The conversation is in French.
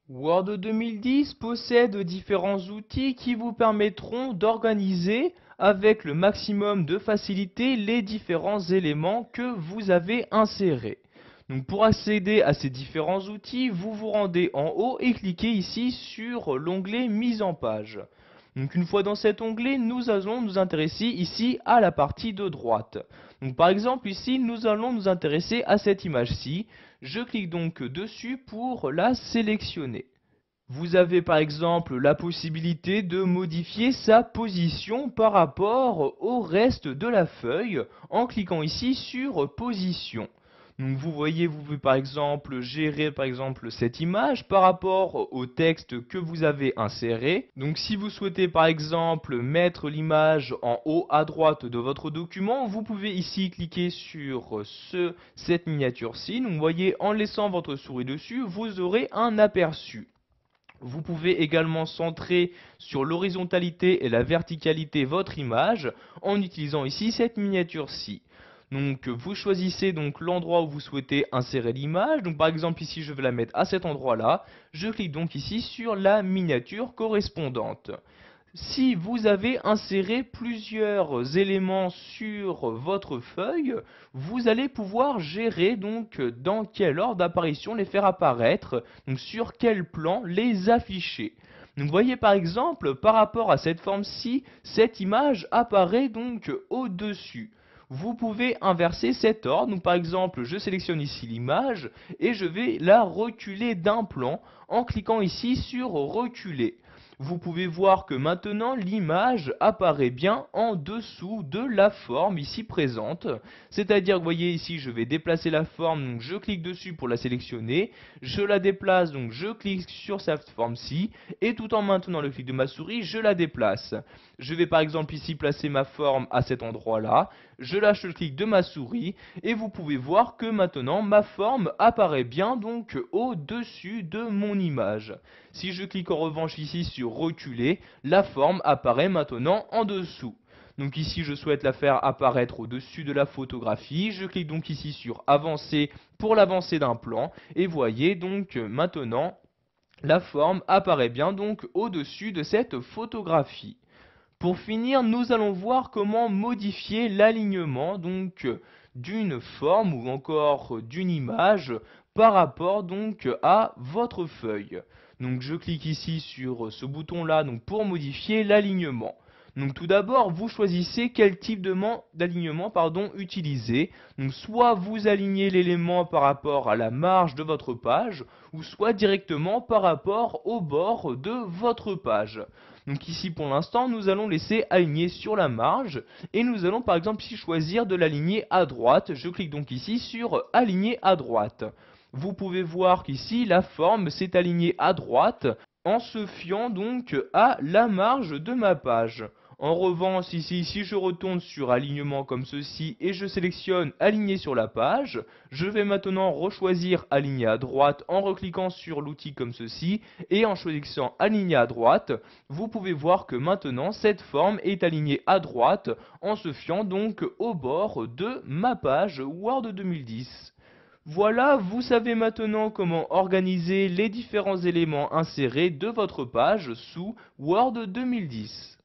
Word 2010 possède différents outils qui vous permettront d'organiser avec le maximum de facilité les différents éléments que vous avez insérés. Donc pour accéder à ces différents outils, vous vous rendez en haut et cliquez ici sur l'onglet Mise en page. Donc une fois dans cet onglet, nous allons nous intéresser ici à la partie de droite. Donc par exemple ici, nous allons nous intéresser à cette image-ci. Je clique donc dessus pour la sélectionner. Vous avez par exemple la possibilité de modifier sa position par rapport au reste de la feuille en cliquant ici sur position. Donc vous voyez, vous pouvez par exemple gérer cette image par rapport au texte que vous avez inséré. Donc si vous souhaitez par exemple mettre l'image en haut à droite de votre document, vous pouvez ici cliquer sur cette miniature-ci. Donc vous voyez, en laissant votre souris dessus, vous aurez un aperçu. Vous pouvez également centrer sur l'horizontalité et la verticalité votre image en utilisant ici cette miniature-ci. Donc vous choisissez donc l'endroit où vous souhaitez insérer l'image. Donc par exemple ici je vais la mettre à cet endroit-là. Je clique donc ici sur la miniature correspondante. Si vous avez inséré plusieurs éléments sur votre feuille, vous allez pouvoir gérer donc dans quel ordre d'apparition les faire apparaître, donc sur quel plan les afficher. Donc vous voyez par exemple, par rapport à cette forme-ci, cette image apparaît donc au-dessus. Vous pouvez inverser cet ordre, donc par exemple je sélectionne ici l'image et je vais la reculer d'un plan en cliquant ici sur reculer. Vous pouvez voir que maintenant l'image apparaît bien en dessous de la forme ici présente. C'est-à-dire, vous voyez ici, je vais déplacer la forme, donc je clique dessus pour la sélectionner. Je la déplace, donc je clique sur cette forme-ci. Et tout en maintenant le clic de ma souris, je la déplace. Je vais par exemple ici placer ma forme à cet endroit-là. Je lâche le clic de ma souris. Et vous pouvez voir que maintenant ma forme apparaît bien donc au-dessus de mon image. Si je clique en revanche ici sur reculer, la forme apparaît maintenant en dessous. Donc ici je souhaite la faire apparaître au-dessus de la photographie. Je clique donc ici sur avancer pour l'avancée d'un plan. Et voyez donc maintenant la forme apparaît bien donc au-dessus de cette photographie. Pour finir, nous allons voir comment modifier l'alignement donc d'une forme ou encore d'une image par rapport donc à votre feuille. Donc je clique ici sur ce bouton là donc pour modifier l'alignement. Donc tout d'abord, vous choisissez quel type d'alignement utiliser. Donc soit vous alignez l'élément par rapport à la marge de votre page, ou soit directement par rapport au bord de votre page. Donc ici pour l'instant, nous allons laisser aligner sur la marge, et nous allons par exemple ici choisir de l'aligner à droite. Je clique donc ici sur aligner à droite. Vous pouvez voir qu'ici la forme s'est alignée à droite en se fiant donc à la marge de ma page. En revanche, ici, si je retourne sur alignement comme ceci et je sélectionne aligner sur la page, je vais maintenant rechoisir aligner à droite en recliquant sur l'outil comme ceci et en choisissant aligner à droite, vous pouvez voir que maintenant cette forme est alignée à droite en se fiant donc au bord de ma page Word 2010. Voilà, vous savez maintenant comment organiser les différents éléments insérés de votre page sous Word 2010.